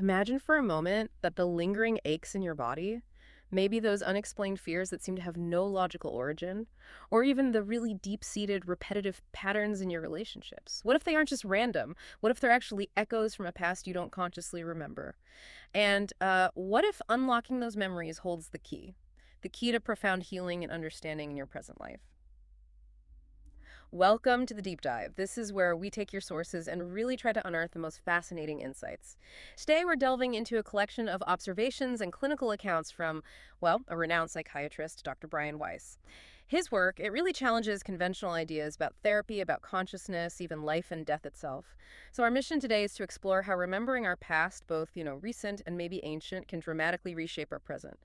Imagine for a moment that the lingering aches in your body, maybe those unexplained fears that seem to have no logical origin, or even the really deep-seated repetitive patterns in your relationships. What if they aren't just random? What if they're actually echoes from a past you don't consciously remember? And what if unlocking those memories holds the key to profound healing and understanding in your present life? Welcome to the deep dive. This is where we take your sources and really try to unearth the most fascinating insights. Today, we're delving into a collection of observations and clinical accounts from, well, a renowned psychiatrist, Dr. Brian Weiss. His work, it really challenges conventional ideas about therapy, about consciousness, even life and death itself. So our mission today is to explore how remembering our past, both, recent and maybe ancient, can dramatically reshape our present.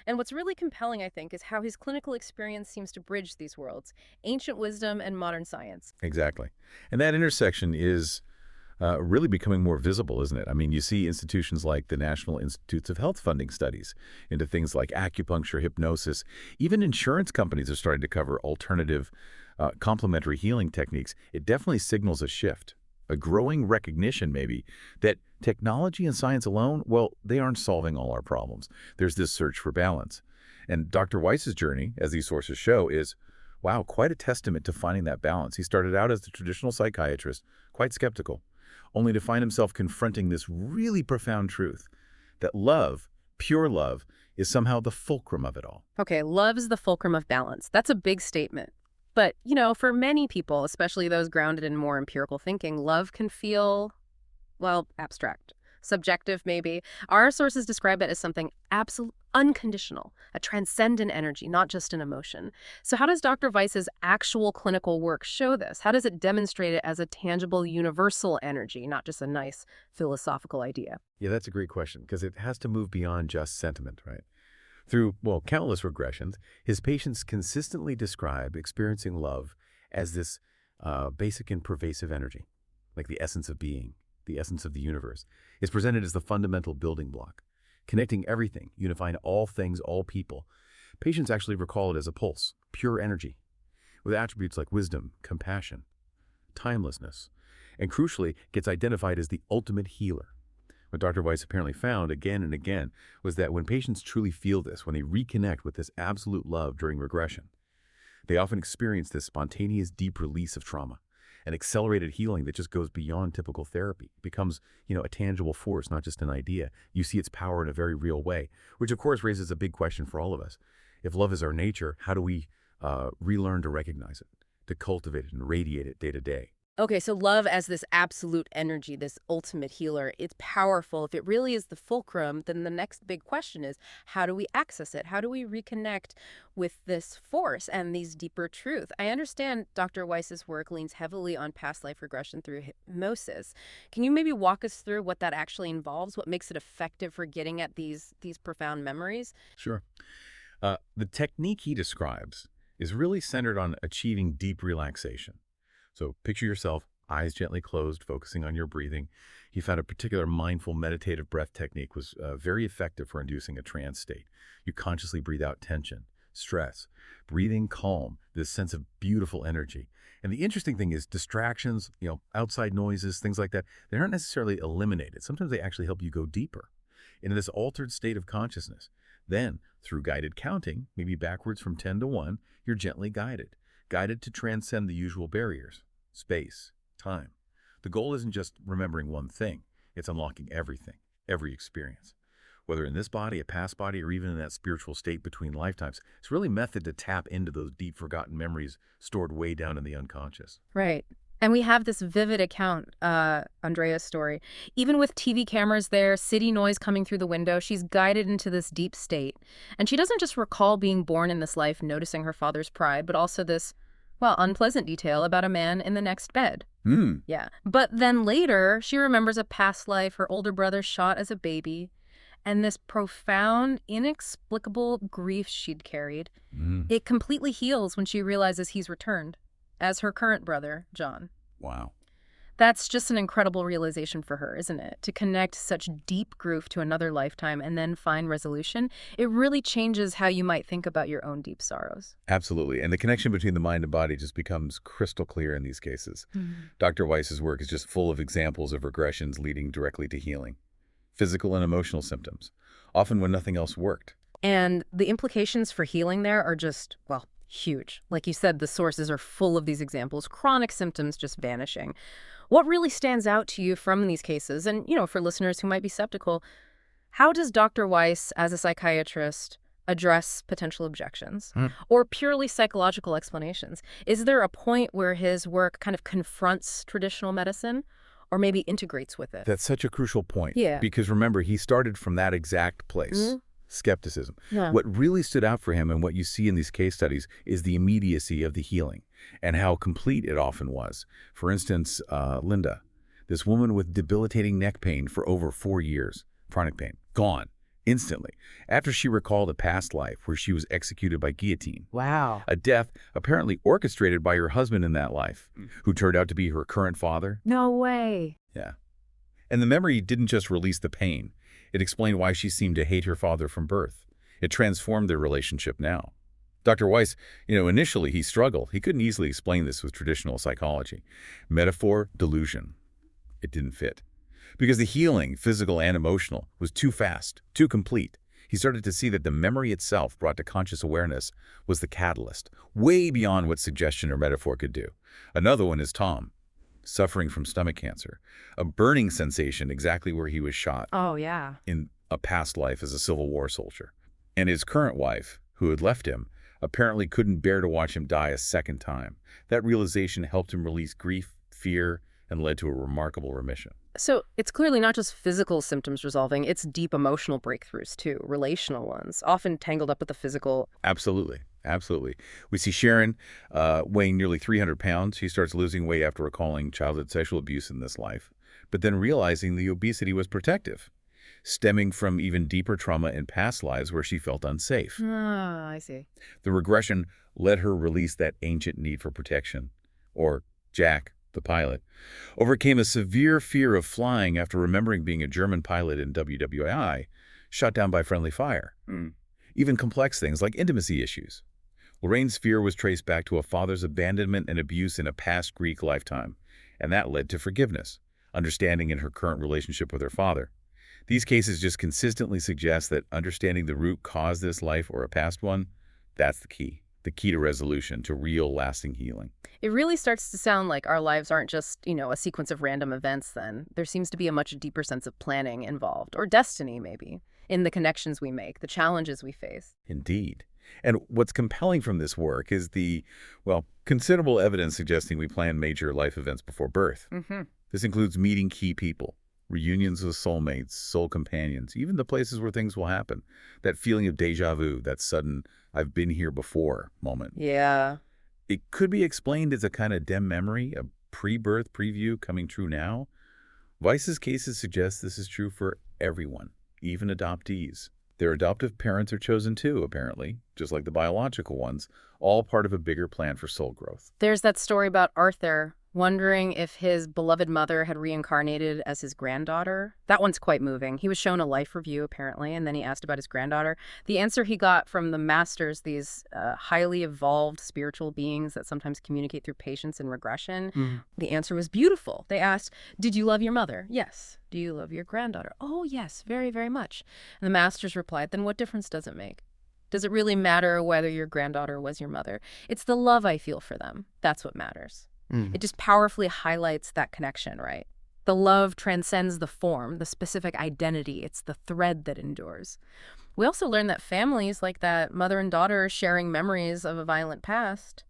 And what's really compelling, I think, is how his clinical experience seems to bridge these worlds, ancient wisdom and modern science. Exactly. And that intersection is really becoming more visible, isn't it? I mean, you see institutions like the National Institutes of Health funding studies into things like acupuncture, hypnosis. Even insurance companies are starting to cover alternative complementary healing techniques. It definitely signals a shift, a growing recognition maybe that technology and science alone, well, they aren't solving all our problems. There's this search for balance. And Dr. Weiss's journey, as these sources show, is wow, quite a testament to finding that balance. He started out as the traditional psychiatrist, quite skeptical, only to find himself confronting this really profound truth, that love, pure love, is somehow the fulcrum of it all. Okay, love is the fulcrum of balance. That's a big statement. But, for many people, especially those grounded in more empirical thinking, love can feel, well, abstract, subjective maybe. Our sources describe it as something absolute, unconditional, a transcendent energy, not just an emotion. So how does Dr. Weiss's actual clinical work show this? How does it demonstrate it as a tangible, universal energy, not just a nice philosophical idea? Yeah, that's a great question because it has to move beyond just sentiment, right? Through, well, countless regressions, his patients consistently describe experiencing love as this basic and pervasive energy, like the essence of being, the essence of the universe, is presented as the fundamental building block, connecting everything, unifying all things, all people. Patients actually recall it as a pulse, pure energy, with attributes like wisdom, compassion, timelessness, and crucially, gets identified as the ultimate healer. What Dr. Weiss apparently found again and again was that when patients truly feel this, when they reconnect with this absolute love during regression, they often experience this spontaneous, deep release of trauma, an accelerated healing that just goes beyond typical therapy. It becomes, a tangible force, not just an idea. You see its power in a very real way, which of course raises a big question for all of us. If love is our nature, how do we relearn to recognize it, to cultivate it and radiate it day to day? Okay, so love as this absolute energy, this ultimate healer, it's powerful. If it really is the fulcrum, then the next big question is, how do we access it? How do we reconnect with this force and these deeper truth? I understand Dr. Weiss's work leans heavily on past life regression through hypnosis. Can you maybe walk us through what that actually involves? What makes it effective for getting at these profound memories? Sure. The technique he describes is really centered on achieving deep relaxation. So picture yourself, eyes gently closed, focusing on your breathing. He found a particular mindful meditative breath technique was very effective for inducing a trance state. You consciously breathe out tension, stress, breathing calm, this sense of beautiful energy. And the interesting thing is distractions, outside noises, things like that, they aren't necessarily eliminated. Sometimes they actually help you go deeper into this altered state of consciousness. Then, through guided counting, maybe backwards from 10 to 1, you're gently guided to transcend the usual barriers, space, time. The goal isn't just remembering one thing, it's unlocking everything, every experience. Whether in this body, a past body, or even in that spiritual state between lifetimes, it's really a method to tap into those deep forgotten memories stored way down in the unconscious. Right. And we have this vivid account, Andrea's story. Even with TV cameras there, city noise coming through the window, she's guided into this deep state. And she doesn't just recall being born in this life, noticing her father's pride, but also this, well, unpleasant detail about a man in the next bed. Yeah. But then later, she remembers a past life, her older brother shot as a baby, and this profound, inexplicable grief she'd carried. It completely heals when she realizes he's returned as her current brother, John. Wow. That's just an incredible realization for her, isn't it? To connect such deep grief to another lifetime and then find resolution, it really changes how you might think about your own deep sorrows. Absolutely. And the connection between the mind and body just becomes crystal clear in these cases. Dr. Weiss's work is just full of examples of regressions leading directly to healing. physical and emotional symptoms, often when nothing else worked. And the implications for healing there are just, well, huge. Like you said, the sources are full of these examples, chronic symptoms just vanishing. What really stands out to you from these cases? And, for listeners who might be skeptical, how does Dr. Weiss, as a psychiatrist, address potential objections or purely psychological explanations? Is there a point where his work kind of confronts traditional medicine or maybe integrates with it? That's such a crucial point. Yeah. Because remember, he started from that exact place. Skepticism. Yeah. What really stood out for him and what you see in these case studies is the immediacy of the healing and how complete it often was. For instance, Linda, this woman with debilitating neck pain for over 4 years, chronic pain, gone instantly after she recalled a past life where she was executed by guillotine. Wow. A death apparently orchestrated by her husband in that life, who turned out to be her current father. No way. Yeah. And the memory didn't just release the pain. It explained why she seemed to hate her father from birth. It transformed their relationship now. Dr. Weiss, initially he struggled. He couldn't easily explain this with traditional psychology. Metaphor, delusion. It didn't fit. Because the healing, physical and emotional, was too fast, too complete. He started to see that the memory itself brought to conscious awareness was the catalyst, way beyond what suggestion or metaphor could do. Another one is Tom, suffering from stomach cancer, a burning sensation exactly where he was shot. Oh, yeah. In a past life as a Civil War soldier. And his current wife, who had left him, apparently couldn't bear to watch him die a second time. That realization helped him release grief, fear, and led to a remarkable remission. So it's clearly not just physical symptoms resolving, it's deep emotional breakthroughs too, relational ones, often tangled up with the physical. Absolutely. Absolutely. We see Sharon weighing nearly 300 pounds. She starts losing weight after recalling childhood sexual abuse in this life, but then realizing the obesity was protective, stemming from even deeper trauma in past lives where she felt unsafe. Ah, I see. The regression let her release that ancient need for protection. Or Jack, the pilot, overcame a severe fear of flying after remembering being a German pilot in WWI, shot down by friendly fire. Even complex things like intimacy issues. Lorraine's fear was traced back to a father's abandonment and abuse in a past Greek lifetime, and that led to forgiveness, understanding in her current relationship with her father. These cases just consistently suggest that understanding the root cause this life or a past one, that's the key to resolution, to real lasting healing. It really starts to sound like our lives aren't just, a sequence of random events then. There seems to be a much deeper sense of planning involved, or destiny maybe, in the connections we make, the challenges we face. Indeed. And what's compelling from this work is the, considerable evidence suggesting we plan major life events before birth. This includes meeting key people, reunions with soulmates, soul companions, even the places where things will happen. That feeling of deja vu, that sudden, I've been here before moment. Yeah. It could be explained as a kind of dim memory, a pre-birth preview coming true now. Weiss's cases suggest this is true for everyone, even adoptees. Their adoptive parents are chosen too, apparently, just like the biological ones, all part of a bigger plan for soul growth. There's that story about Arthur wondering if his beloved mother had reincarnated as his granddaughter. That one's quite moving. He was shown a life review, apparently, and then he asked about his granddaughter. The answer he got from the masters, these highly evolved spiritual beings that sometimes communicate through patience and regression, the answer was beautiful. They asked, did you love your mother? Yes. Do you love your granddaughter? Oh, yes, very, very much. And the masters replied, then what difference does it make? Does it really matter whether your granddaughter was your mother? It's the love I feel for them. That's what matters. It just powerfully highlights that connection, right? The love transcends the form, the specific identity. It's the thread that endures. We also learn that families like that mother and daughter sharing memories of a violent past,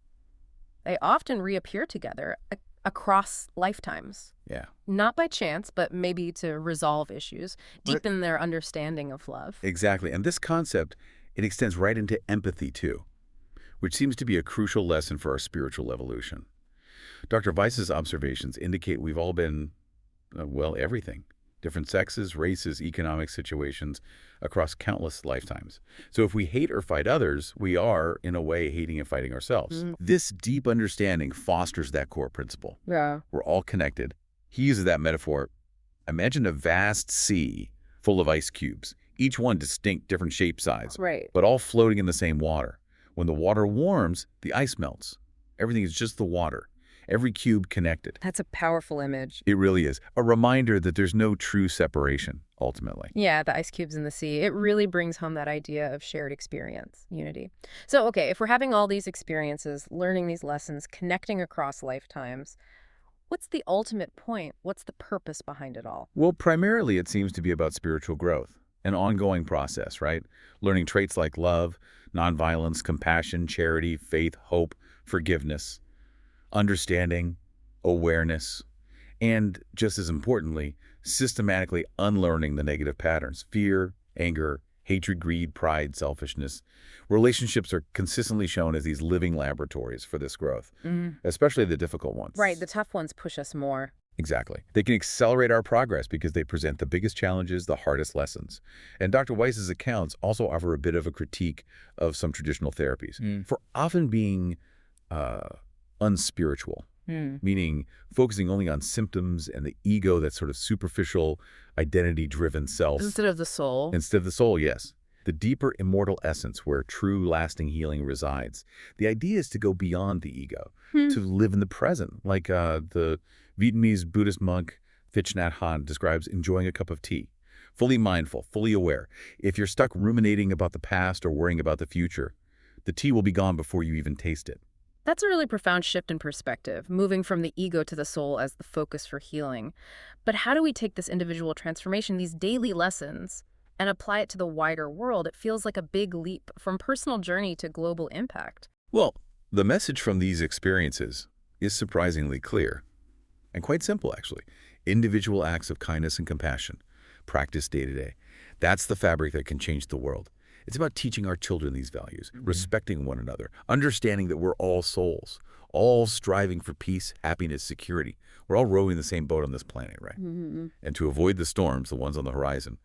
they often reappear together across lifetimes. Yeah. Not by chance, but maybe to resolve issues, deepen their understanding of love. Exactly. And this concept, it extends right into empathy too, which seems to be a crucial lesson for our spiritual evolution. Dr. Weiss's observations indicate we've all been, everything. Different sexes, races, economic situations across countless lifetimes. So if we hate or fight others, we are, in a way, hating and fighting ourselves. This deep understanding fosters that core principle. Yeah. We're all connected. He uses that metaphor. Imagine a vast sea full of ice cubes, each one distinct, different shape, size, Right. but all floating in the same water. When the water warms, the ice melts. Everything is just the water. every cube connected. That's a powerful image. It really is. A reminder that there's no true separation, ultimately. Yeah, the ice cubes in the sea. It really brings home that idea of shared experience, unity. So, okay, if we're having all these experiences, learning these lessons, connecting across lifetimes, what's the ultimate point? What's the purpose behind it all? Well, primarily it seems to be about spiritual growth, an ongoing process, right? Learning traits like love, nonviolence, compassion, charity, faith, hope, forgiveness, understanding, awareness, and just as importantly, systematically unlearning the negative patterns, fear, anger, hatred, greed, pride, selfishness. Relationships are consistently shown as these living laboratories for this growth, especially the difficult ones. Right, the tough ones push us more. Exactly. They can accelerate our progress because they present the biggest challenges, the hardest lessons. And Dr. Weiss's accounts also offer a bit of a critique of some traditional therapies for often being unspiritual, meaning focusing only on symptoms and the ego, that sort of superficial, identity-driven self. Instead of the soul. Instead of the soul, yes. The deeper immortal essence where true lasting healing resides. The idea is to go beyond the ego, to live in the present, like the Vietnamese Buddhist monk Thich Nhat Hanh describes enjoying a cup of tea. Fully mindful, fully aware. If you're stuck ruminating about the past or worrying about the future, the tea will be gone before you even taste it. That's a really profound shift in perspective, moving from the ego to the soul as the focus for healing. But how do we take this individual transformation, these daily lessons, and apply it to the wider world? It feels like a big leap from personal journey to global impact. Well, the message from these experiences is surprisingly clear and quite simple, actually. Individual acts of kindness and compassion, practiced day to day. That's the fabric that can change the world. It's about teaching our children these values, respecting one another, understanding that we're all souls, all striving for peace, happiness, security. We're all rowing the same boat on this planet, right? And to avoid the storms, the ones on the horizon,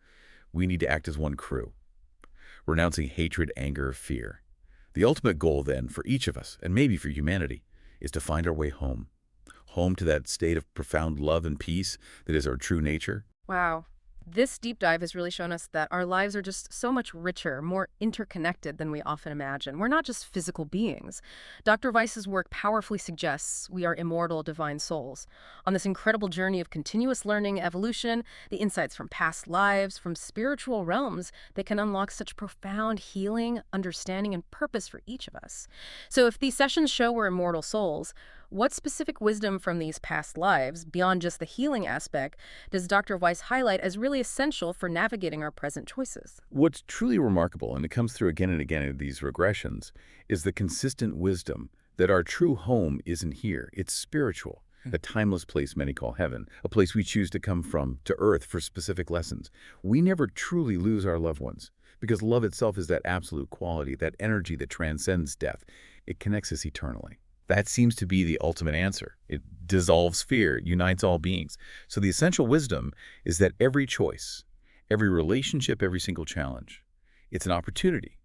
we need to act as one crew, renouncing hatred, anger, fear. The ultimate goal, then, for each of us, and maybe for humanity, is to find our way home. Home to that state of profound love and peace that is our true nature. Wow. This deep dive has really shown us that our lives are just so much richer, more interconnected than we often imagine. We're not just physical beings. Dr. Weiss's work powerfully suggests we are immortal, divine souls. On this incredible journey of continuous learning, evolution, the insights from past lives, from spiritual realms that can unlock such profound healing, understanding, and purpose for each of us. So if these sessions show we're immortal souls, what specific wisdom from these past lives, beyond just the healing aspect, does Dr. Weiss highlight as really essential for navigating our present choices? What's truly remarkable, and it comes through again and again in these regressions, is the consistent wisdom that our true home isn't here. It's spiritual, a timeless place many call heaven, a place we choose to come from, to earth for specific lessons. We never truly lose our loved ones, because love itself is that absolute quality, that energy that transcends death. It connects us eternally. That seems to be the ultimate answer. It dissolves fear, unites all beings. So the essential wisdom is that every choice, every relationship, every single challenge, it's an opportunity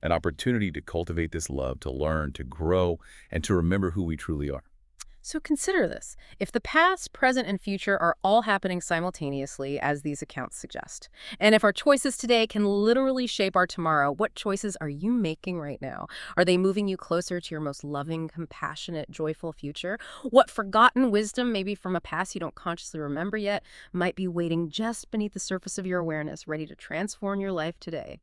to cultivate this love, to learn, to grow, and to remember who we truly are. So consider this. If the past, present, and future are all happening simultaneously, as these accounts suggest, and if our choices today can literally shape our tomorrow, what choices are you making right now? Are they moving you closer to your most loving, compassionate, joyful future? What forgotten wisdom, maybe from a past you don't consciously remember yet, might be waiting just beneath the surface of your awareness, ready to transform your life today?